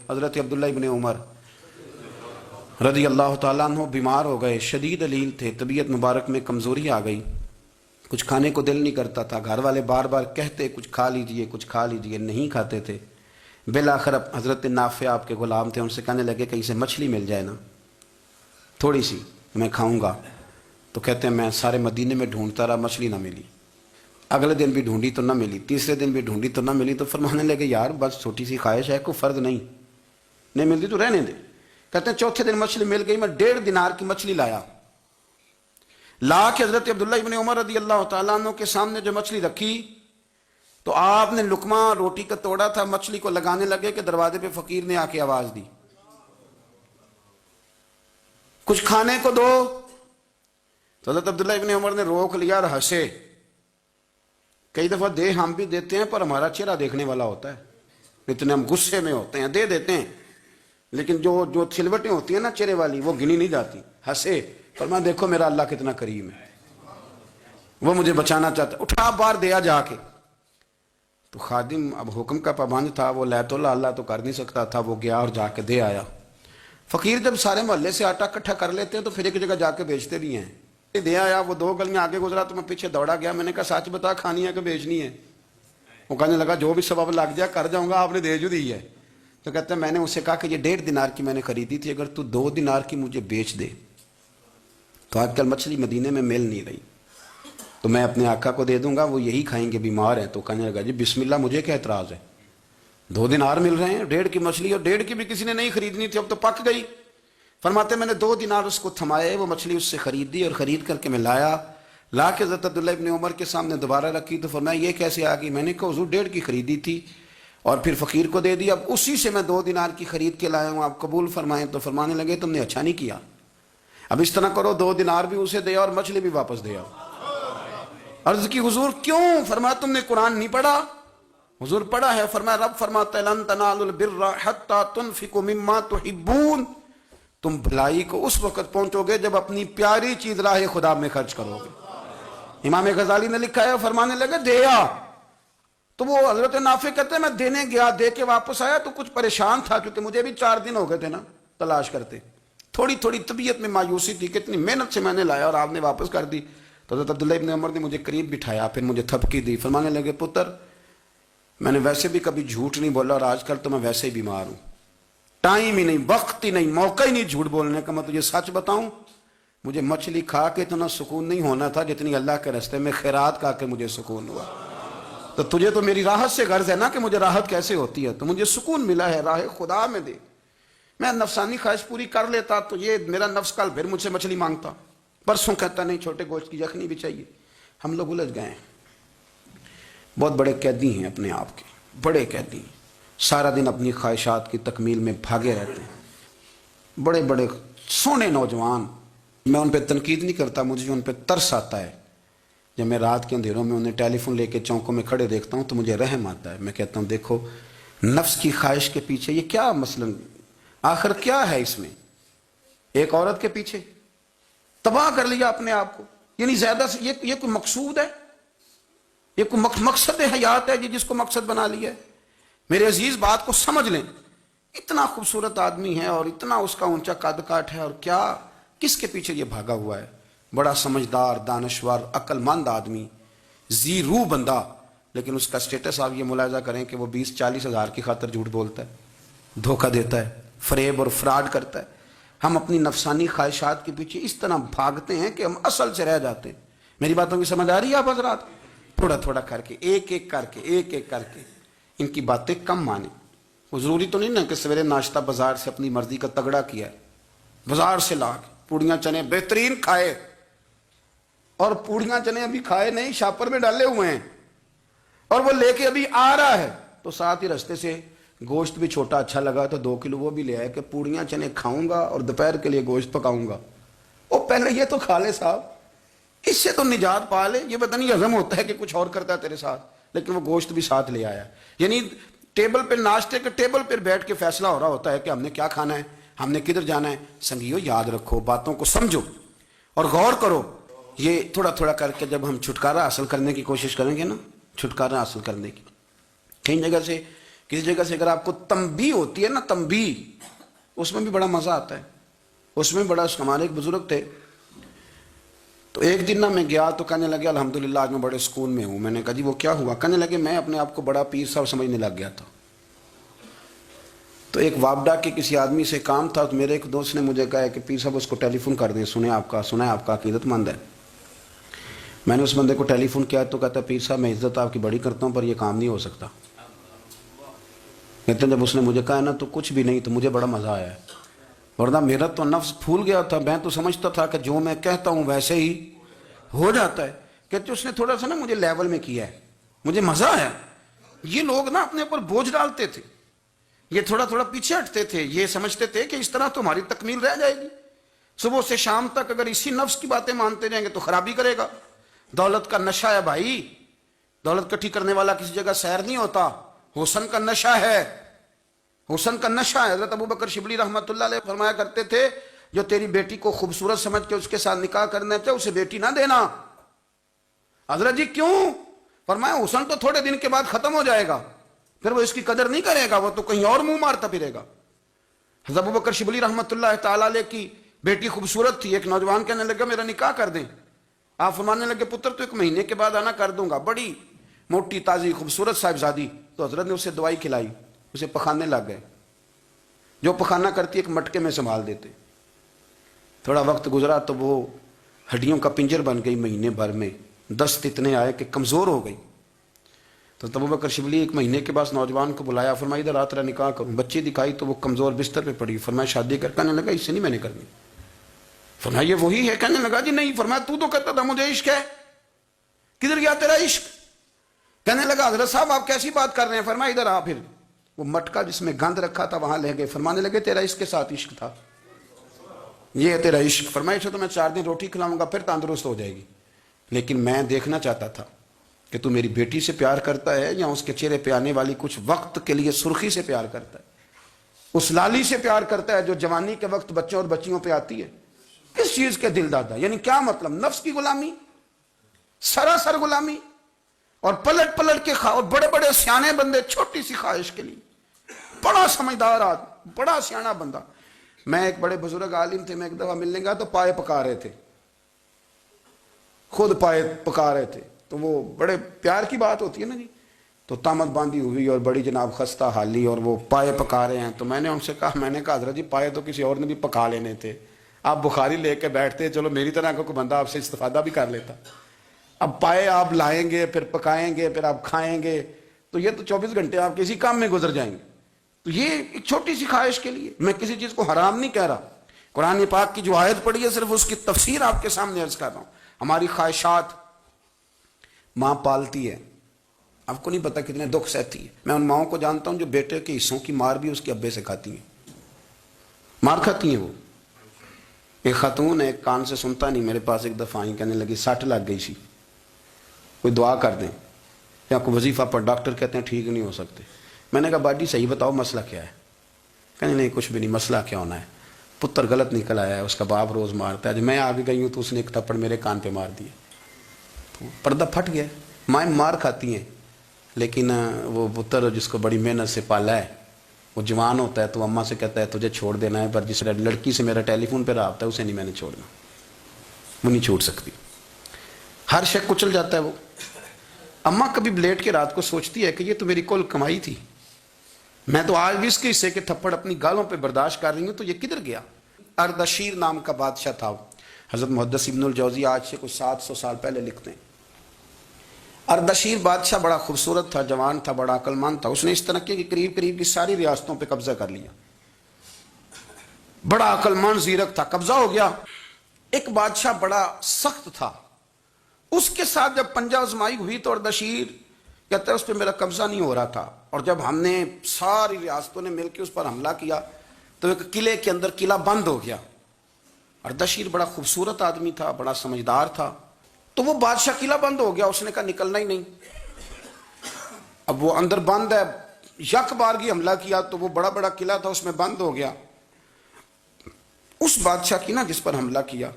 حضرت عبداللہ ابن عمر رضی اللہ تعالیٰ عنہ بیمار ہو گئے، شدید علیل تھے، طبیعت مبارک میں کمزوری آ گئی، کچھ کھانے کو دل نہیں کرتا تھا، گھر والے بار بار کہتے کچھ کھا لیجئے کچھ کھا لیجئے، نہیں کھاتے تھے۔ بالآخر حضرت نافع آپ کے غلام تھے، ان سے کہنے لگے کہیں سے مچھلی مل جائے نا تھوڑی سی، میں کھاؤں گا۔ تو کہتے ہیں میں سارے مدینے میں ڈھونڈتا رہا، مچھلی نہ ملی، اگلے دن بھی ڈھونڈی تو نہ ملی، تیسرے دن بھی ڈھونڈی تو نہ ملی، تو فرمانے لگے یار بس چھوٹی سی خواہش ہے، کوئی فرض نہیں ملتی تو رہنے دے۔ کہتے ہیں چوتھے دن مچھلی مل گئی، میں 1.5 دینار کی مچھلی لایا، لا کے حضرت عبداللہ ابن عمر رضی اللہ تعالیٰ عنہ کے سامنے جو مچھلی رکھی تو آپ نے لقمہ روٹی کا توڑا تھا، مچھلی کو لگانے لگے کہ دروازے پہ فقیر نے آ کے آواز دی کچھ کھانے کو دو۔ تو حضرت عبداللہ ابن عمر نے روک لیا اور ہنسے۔ کئی دفعہ دے ہم بھی دیتے ہیں پر ہمارا چہرہ دیکھنے والا ہوتا ہے، اتنے ہم غصے میں ہوتے ہیں، دے دیتے ہیں، لیکن جو چھلوٹیں ہوتی ہیں نا چہرے والی وہ گنی نہیں جاتی۔ ہنسے، فرمایا دیکھو میرا اللہ کتنا کریم ہے، وہ مجھے بچانا چاہتا ہے، اٹھا بار دیا جا کے۔ تو خادم اب حکم کا پابند تھا، وہ لیت اللہ تو کر نہیں سکتا تھا، وہ گیا اور جا کے دے آیا۔ فقیر جب سارے محلے سے آٹا اکٹھا کر لیتے ہیں تو پھر ایک جگہ جا کے بیچتے بھی ہیں۔ دے آیا، وہ 2 گلیاں آگے گزرا تو میں پیچھے دوڑا گیا، میں نے کہا سچ بتا کھانی ہے کہ بیچنی ہے؟ وہ کہنے لگا جو بھی سبب لگ جائے کر جاؤں گا، آپ نے دے جو دی ہے۔ تو کہتے ہیں میں نے اس سے کہا کہ یہ 1.5 دینار کی میں نے خریدی تھی، اگر تو 2 دینار کی مجھے بیچ دے، تو آج کل مچھلی مدینے میں مل نہیں رہی تو میں اپنے آقا کو دے دوں گا، وہ یہی کھائیں گے، بیمار ہیں۔ تو کہنے لگا جی بسم اللہ، مجھے کیا اعتراض ہے، 2 دینار مل رہے ہیں، 1.5 کی مچھلی، اور 1.5 کی بھی کسی نے نہیں خریدنی تھی، اب تو پک گئی۔ فرماتے میں نے 2 دینار اس کو تھمائے، وہ مچھلی اس سے خریدی، اور خرید کر کے میں لا کے حضرت عبداللہ ابن عمر کے سامنے دوبارہ رکھی۔ تو فرمایا یہ کیسے آ گئی؟ میں نے کہا حضور 1.5 کی خریدی تھی اور پھر فقیر کو دے دی، اب اسی سے میں 2 دینار کی خرید کے لایا ہوں، آپ قبول فرمائیں۔ تو فرمانے لگے تم نے اچھا نہیں کیا، اب اس طرح کرو 2 دینار بھی اسے دے اور مچھلی بھی واپس دے آؤ۔ عرض کی حضور کیوں؟ فرمایا تم نے قرآن نہیں پڑھا؟ حضور پڑھا ہے، فرمایا رب فرماتا ہے لن تنالوا البر حتى تنفقوا مما تحبون، تم بھلائی کو اس وقت پہنچو گے جب اپنی پیاری چیز راہ خدا میں خرچ کرو گے۔ امام غزالی نے لکھا ہے، فرمانے لگے دیا۔ تو وہ حضرت نافع کہتے ہیں میں دینے گیا، دے کے واپس آیا تو کچھ پریشان تھا، کیونکہ مجھے بھی 4 دن ہو گئے تھے نا تلاش کرتے، تھوڑی طبیعت میں مایوسی تھی کہ اتنی محنت سے میں نے لایا اور آپ نے واپس کر دی۔ تو حضرت عبداللہ ابن عمر نے مجھے قریب بٹھایا، پھر مجھے تھپکی دی، فرمانے لگے پتر میں نے ویسے بھی کبھی جھوٹ نہیں بولا، اور آج کل تو میں ویسے ہی بیمار ہوں، ٹائم ہی نہیں، وقت ہی نہیں، موقع ہی نہیں جھوٹ بولنے کا۔ میں تجھے سچ بتاؤں، مجھے مچھلی کھا کے اتنا سکون نہیں ہونا تھا جتنی اللہ کے راستے میں خیرات کھا کے مجھے سکون ہوا۔ تو تجھے تو میری راحت سے غرض ہے نا کہ مجھے راحت کیسے ہوتی ہے، تو مجھے سکون ملا ہے راہ خدا میں دے، میں نفسانی خواہش پوری کر لیتا تو یہ میرا نفس کل پھر مجھ سے مچھلی مانگتا، پرسوں کہتا نہیں چھوٹے گوشت کی یخنی بھی چاہیے۔ ہم لوگ الجھ گئے ہیں، بہت بڑے قیدی ہیں اپنے آپ کے، بڑے قیدی ہیں، سارا دن اپنی خواہشات کی تکمیل میں بھاگے رہتے ہیں، بڑے بڑے سونے نوجوان۔ میں ان پہ تنقید نہیں کرتا، مجھے ان پہ ترس آتا ہے، جب میں رات کے اندھیروں میں انہیں ٹیلی فون لے کے چوکوں میں کھڑے دیکھتا ہوں تو مجھے رحم آتا ہے۔ میں کہتا ہوں دیکھو نفس کی خواہش کے پیچھے یہ کیا مثلاً آخر کیا ہے اس میں، ایک عورت کے پیچھے تباہ کر لیا اپنے آپ کو، یعنی زیادہ سے یہ کوئی مقصود ہے، یہ کوئی مقصد حیات ہے جس کو مقصد بنا لیا ہے؟ میرے عزیز بات کو سمجھ لیں، اتنا خوبصورت آدمی ہے اور اتنا اس کا اونچا قد کاٹ ہے، اور کیا کس کے پیچھے یہ بھاگا ہوا ہے؟ بڑا سمجھدار، دانشور، عقل مند آدمی، ذی روح بندہ، لیکن اس کا سٹیٹس آپ یہ ملاحظہ کریں کہ وہ 20-40 ہزار کی خاطر جھوٹ بولتا ہے، دھوکہ دیتا ہے، فریب اور فراڈ کرتا ہے۔ ہم اپنی نفسانی خواہشات کے پیچھے اس طرح بھاگتے ہیں کہ ہم اصل سے رہ جاتے ہیں۔ میری باتوں کی سمجھ آ رہی ہے آپ حضرات؟ تھوڑا تھوڑا کر کے، ایک ایک کر کے ان کی باتیں کم مانیں۔ وہ ضروری تو نہیں نا کہ سویرے ناشتہ بازار سے اپنی مرضی کا تگڑا کیا ہے، بازار سے لا کے پوڑیاں چنے بہترین کھائے، اور پوڑیاں چنے ابھی کھائے نہیں، شاپر میں ڈالے ہوئے ہیں، اور وہ لے کے ابھی آ رہا ہے تو ساتھ ہی رستے سے گوشت بھی چھوٹا اچھا لگا تو 2 کلو وہ بھی لے آئے کہ پوڑیاں چنے کھاؤں گا اور دوپہر کے لیے گوشت پکاؤں گا۔ وہ پہلے یہ تو کھا لے صاحب، اس سے تو نجات پا لے، یہ پتہ نہیں ہضم ہوتا ہے کہ کچھ اور کرتا ہے تیرے ساتھ، لیکن وہ گوشت بھی ساتھ لے آیا۔ یعنی ٹیبل پہ، ناشتے کے ٹیبل پر بیٹھ کے فیصلہ ہو رہا ہوتا ہے کہ ہم نے کیا کھانا ہے، ہم نے کدھر جانا ہے۔ سنگیو یاد رکھو، باتوں کو سمجھو اور غور کرو۔ یہ تھوڑا تھوڑا کر کے جب ہم چھٹکارا حاصل کرنے کی کوشش کریں گے نا، چھٹکارا حاصل کرنے کی، کئی جگہ سے کسی جگہ سے اگر آپ کو تنبیہ ہوتی ہے نا، تنبیہ، اس میں بھی بڑا مزہ آتا ہے، اس میں بڑا. ہمارے ایک بزرگ تھے، تو ایک دن نا میں گیا تو کہنے لگے الحمدللہ آج میں بڑے سکون میں ہوں. میں نے کہا جی وہ کیا ہوا؟ کہنے لگے میں اپنے آپ کو بڑا پیر صاحب سمجھنے لگ گیا تھا. تو ایک وابڈا کے کسی آدمی سے کام تھا، تو میرے ایک دوست نے مجھے کہا کہ پیر صاحب اس کو ٹیلی فون کر دیں، سنا ہے آپ کا عقیدت مند ہے. میں نے اس بندے کو ٹیلی فون کیا تو کہتا پیر صاحب میں عزت آپ کی بڑی کرتا ہوں پر یہ کام نہیں ہو سکتا. کہتے ہیں جب اس نے مجھے کہا نا تو کچھ بھی نہیں، تو مجھے بڑا مزہ آیا ہے، ورنہ میرا تو نفس پھول گیا تھا. میں تو سمجھتا تھا کہ جو میں کہتا ہوں ویسے ہی ہو جاتا ہے. کہتے اس نے تھوڑا سا نا مجھے لیول میں کیا ہے، مجھے مزہ آیا. یہ لوگ نا اپنے اوپر بوجھ ڈالتے تھے، یہ تھوڑا تھوڑا پیچھے ہٹتے تھے، یہ سمجھتے تھے کہ اس طرح تو ہماری تکمیل رہ جائے گی. صبح سے شام تک اگر اسی نفس کی باتیں مانتے رہیں گے تو خرابی کرے گا. دولت کا نشہ ہے بھائی، دولت کٹھی کرنے والا کسی جگہ سیر نہیں ہوتا. حسن کا نشہ ہے، حسن کا نشہ ہے. حضرت ابوبکر شبلی رحمۃ اللہ علیہ فرمایا کرتے تھے جو تیری بیٹی کو خوبصورت سمجھ کے اس کے ساتھ نکاح کرنا چاہے اسے بیٹی نہ دینا. حضرت جی کیوں؟ فرمایا حسن تو تھوڑے دن کے بعد ختم ہو جائے گا، پھر وہ اس کی قدر نہیں کرے گا، وہ تو کہیں اور منہ مارتا پھرے گا. حضرت ابوبکر شبلی رحمۃ اللہ تعالی علیہ کی بیٹی خوبصورت تھی. ایک نوجوان کہنے لگا میرا نکاح کر دیں. آپ فرمانے لگے پتر تو 1 مہینے کے بعد آنا کر دوں گا. بڑی موٹی تازی خوبصورت صاحبزادی. تو حضرت نے اسے دوائی کھلائی، اسے پخانے لگ گئے. جو پخانہ کرتی ایک مٹکے میں سنبھال دیتے. تھوڑا وقت گزرا تو وہ ہڈیوں کا پنجر بن گئی. مہینے بھر میں دست اتنے آئے کہ کمزور ہو گئی. تو ابوبکر شبلی 1 مہینے کے بعد نوجوان کو بلایا، فرمایا ادھر رات رہا نکاح کروں. بچی دکھائی تو وہ کمزور بستر پہ پڑی. فرمایا شادی کر. کہنے لگا اس سے نہیں میں نے کرنی. فرمایا یہ وہی ہے؟ کہنے لگا جی نہیں. فرمایا تو کہتا تھا مجھے عشق ہے، کدھر گیا تیرا عشق؟ کہنے لگا حضرت صاحب آپ کیسی بات کر رہے ہیں؟ فرمایا ادھر آ. پھر وہ مٹکا جس میں گند رکھا تھا وہاں لے گئے. فرمانے لگے تیرا اس کے ساتھ عشق تھا، یہ ہے تیرا عشق. فرمایا اسے تو میں 4 دن روٹی کھلاؤں گا پھر تندرست ہو جائے گی، لیکن میں دیکھنا چاہتا تھا کہ تو میری بیٹی سے پیار کرتا ہے یا اس کے چہرے پہ آنے والی کچھ وقت کے لیے سرخی سے پیار کرتا ہے، اس لالی سے پیار کرتا ہے جو جوانی کے وقت بچوں اور بچیوں پہ آتی ہے. کس چیز کے دل دادا؟ یعنی کیا مطلب؟ نفس کی غلامی، سراسر غلامی. اور پلٹ پلٹ کے اور بڑے بڑے سیانے بندے چھوٹی سی خواہش کے لیے. بڑا سمجھدار آدمی، بڑا سیانا بندہ. میں ایک بڑے بزرگ عالم تھے، میں ایک دفعہ ملنے گیا تو پائے پکا رہے تھے، خود پائے پکا رہے تھے. تو وہ بڑے پیار کی بات ہوتی ہے نا جی. تو تامت باندھی ہوئی اور بڑی جناب خستہ حالی اور وہ پائے پکا رہے ہیں. تو میں نے ان سے کہا، میں نے کہا حضرت جی پائے تو کسی اور نے بھی پکا لینے تھے، آپ بخاری لے کے بیٹھتے، چلو میری طرح کا کوئی بندہ آپ سے استفادہ بھی کر لیتا. اب پائے آپ لائیں گے، پھر پکائیں گے، پھر آپ کھائیں گے، تو یہ تو 24 گھنٹے آپ کسی کام میں گزر جائیں گے. تو یہ ایک چھوٹی سی خواہش کے لیے. میں کسی چیز کو حرام نہیں کہہ رہا. قرآن پاک کی جو آیت پڑھی ہے صرف اس کی تفسیر آپ کے سامنے عرض کر رہا ہوں. ہماری خواہشات ماں پالتی ہے، آپ کو نہیں پتا کتنے دکھ سہتی ہے. میں ان ماؤں کو جانتا ہوں جو بیٹے کے حصوں کی مار بھی اس کے ابے سے کھاتی ہیں، مار کھاتی ہیں وہ. ایک خاتون ہے، ایک کان سے سنتا نہیں، میرے پاس ایک دفعہ آئی، کہنے لگی 60 لگ گئی سی، کوئی دعا کر دیں یا کوئی وظیفہ پر. ڈاکٹر کہتے ہیں ٹھیک نہیں ہو سکتے. میں نے کہا باجی صحیح بتاؤ مسئلہ کیا ہے؟ کہنے نہیں کچھ بھی نہیں. مسئلہ کیا ہونا ہے؟ پتر غلط نکل آیا ہے، اس کا باپ روز مارتا ہے. جب میں آگے گئی ہوں تو اس نے ایک تھپڑ میرے کان پہ مار دیا، تو پردہ پھٹ گیا. مائیں مار کھاتی ہیں، لیکن وہ پتر جس کو بڑی محنت سے پالا ہے وہ جوان ہوتا ہے تو اماں سے کہتا ہے تجھے چھوڑ دینا ہے، پر جس لڑکی سے میرا ٹیلی فون پہ رابطہ ہے اسے نہیں میں نے چھوڑنا، وہ نہیں چھوڑ سکتی. ہر شے کچل جاتا ہے وہ. اماں کبھی لیٹ کے رات کو سوچتی ہے کہ یہ تو میری کل کمائی تھی، میں تو آج بھی اس کے حصے کے تھپڑ اپنی گالوں پہ برداشت کر رہی ہوں، تو یہ کدھر گیا؟ اردشیر نام کا بادشاہ تھا. حضرت محدث ابن الجوزی آج سے کچھ 700 سال پہلے لکھتے ہیں. اردشیر بادشاہ بڑا خوبصورت تھا، جوان تھا، بڑا عقل مند تھا. اس نے اس طرح کی قریب قریب کی ساری ریاستوں پہ قبضہ کر لیا. بڑا عقل مند زیرک تھا، قبضہ ہو گیا. ایک بادشاہ بڑا سخت تھا، اس کے ساتھ جب پنجہ آزمائی ہوئی تو اردشیر کہتا ہے اس پہ میرا قبضہ نہیں ہو رہا تھا، اور جب ہم نے ساری ریاستوں نے مل کے اس پر حملہ کیا تو ایک قلعے کے اندر قلعہ بند ہو گیا. اردشیر بڑا خوبصورت آدمی تھا، بڑا سمجھدار تھا. تو وہ بادشاہ قلعہ بند ہو گیا، اس نے کہا نکلنا ہی نہیں. اب وہ اندر بند ہے، یک بارگی حملہ کیا تو وہ بڑا بڑا قلعہ تھا اس میں بند ہو گیا. اس بادشاہ کی نا جس پر حملہ کیا،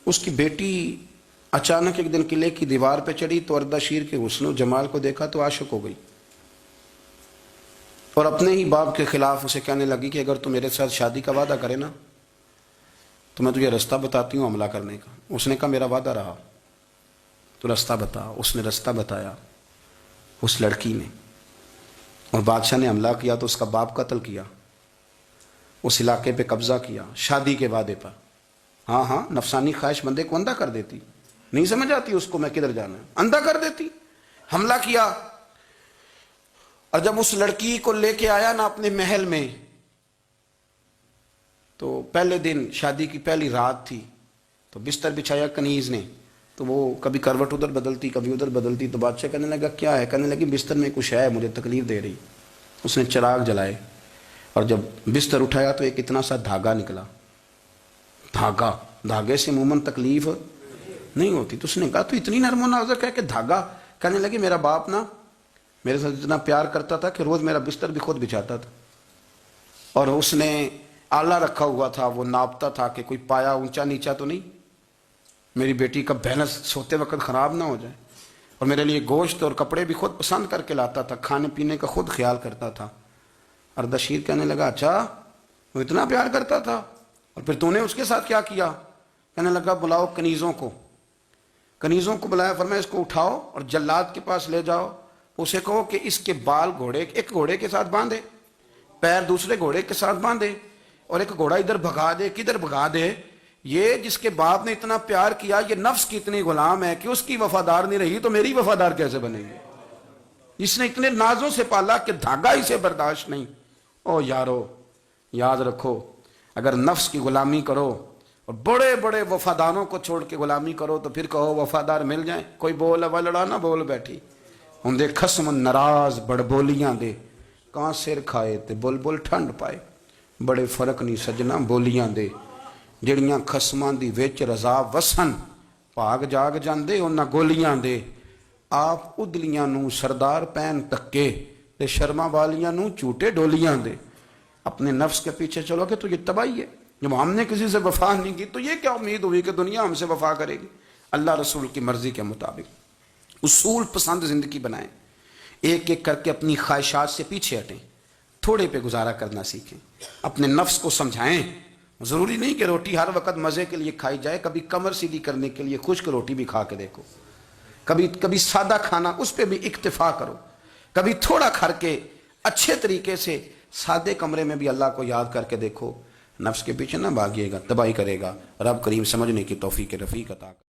اس کی بیٹی اچانک ایک دن قلعے کی دیوار پہ چڑھی تو اردشیر کے حسن و جمال کو دیکھا تو عاشق ہو گئی. اور اپنے ہی باپ کے خلاف اسے کہنے لگی کہ اگر تو میرے ساتھ شادی کا وعدہ کرے نا تو میں تجھے رستہ بتاتی ہوں حملہ کرنے کا۔ اس نے کہا میرا وعدہ رہا، تو رستہ بتا۔ اس نے رستہ بتایا اس لڑکی نے، اور بادشاہ نے حملہ کیا تو اس کا باپ قتل کیا، اس علاقے پہ قبضہ کیا شادی کے وعدے پر۔ ہاں ہاں، نفسانی خواہش بندے کو اندھا کر دیتی، نہیں سمجھ آتی اس کو میں کدھر جانا ہے، اندھا کر دیتی۔ حملہ کیا، اور جب اس لڑکی کو لے کے آیا نا اپنے محل میں، تو پہلے دن شادی کی پہلی رات تھی، تو بستر بچھایا کنیز نے، تو وہ کبھی کروٹ ادھر بدلتی کبھی ادھر بدلتی، تو بادشاہ کہنے لگا کیا ہے؟ کہنے لگی بستر میں کچھ ہے مجھے تکلیف دے رہی۔ اس نے چراغ جلائے اور جب بستر اٹھایا تو ایک اتنا سا دھاگا نکلا۔ دھاگے سے عموماً تکلیف نہیں ہوتی، تو اس نے کہا تو اتنی نرم و نازک ہے کہ دھاگا؟ کہنے لگی میرا باپ نا میرے ساتھ اتنا پیار کرتا تھا کہ روز میرا بستر بھی خود بچھاتا تھا، اور اس نے آلہ رکھا ہوا تھا، وہ ناپتا تھا کہ کوئی پایا اونچا نیچا تو نہیں، میری بیٹی کا بیلنس سوتے وقت خراب نہ ہو جائے، اور میرے لیے گوشت اور کپڑے بھی خود پسند کر کے لاتا تھا، کھانے پینے کا خود خیال کرتا تھا۔ اردشیر کہنے لگا اچھا وہ اتنا پیار کرتا تھا، اور پھر تو نے اس کے ساتھ کیا کیا؟ کہنے لگا بلاؤ کنیزوں کو۔ کنیزوں کو بلایا، فرمایا اس کو اٹھاؤ اور جلاد کے پاس لے جاؤ، اسے کہو کہ اس کے بال ایک گھوڑے کے ساتھ باندھے، پیر دوسرے گھوڑے کے ساتھ باندھے، اور ایک گھوڑا ادھر بھگا دے، کدھر بھگا دے۔ یہ جس کے باپ نے اتنا پیار کیا، یہ نفس کی اتنی غلام ہے کہ اس کی وفادار نہیں رہی تو میری وفادار کیسے بنے گی؟ اس نے اتنے نازوں سے پالا کہ دھاگا اسے برداشت نہیں۔ او یارو، یاد رکھو، اگر نفس کی غلامی کرو اور بڑے بڑے وفاداروں کو چھوڑ کے غلامی کرو تو پھر کہو وفادار مل جائیں۔ کوئی بول اب لڑا نہ بول بیٹھی ہوں دے خسم ناراض بڑ بولیاں دے، کہاں سر کھائے تے بول بول ٹھنڈ پائے۔ بڑے فرق نہیں سجنا بولیاں دے، جڑیاں خسماں دی وچ رضا وسن، بھاگ جاگ جاندے انہاں گولیاں دے۔ آپ ادلیاں نو سردار پین تکے تے شرما والیاں نو چوٹے ڈولیاں دے۔ اپنے نفس کے پیچھے چلو گے تو یہ تباہی ہے۔ جب ہم نے کسی سے وفا نہیں کی تو یہ کیا امید ہوئی کہ دنیا ہم سے وفا کرے گی؟ اللہ رسول کی مرضی کے مطابق اصول پسند زندگی بنائیں، ایک ایک کر کے اپنی خواہشات سے پیچھے ہٹیں، تھوڑے پہ گزارا کرنا سیکھیں، اپنے نفس کو سمجھائیں۔ ضروری نہیں کہ روٹی ہر وقت مزے کے لیے کھائی جائے، کبھی کمر سیدھی کرنے کے لیے خشک روٹی بھی کھا کے دیکھو، کبھی سادہ کھانا اس پہ بھی اکتفا کرو، کبھی تھوڑا کھا کے اچھے طریقے سے سادے کمرے میں بھی اللہ کو یاد کر کے دیکھو۔ نفس کے پیچھے نہ بھاگیے گا، تباہی کرے گا۔ رب کریم سمجھنے کی توفیق رفیق عطا کرے۔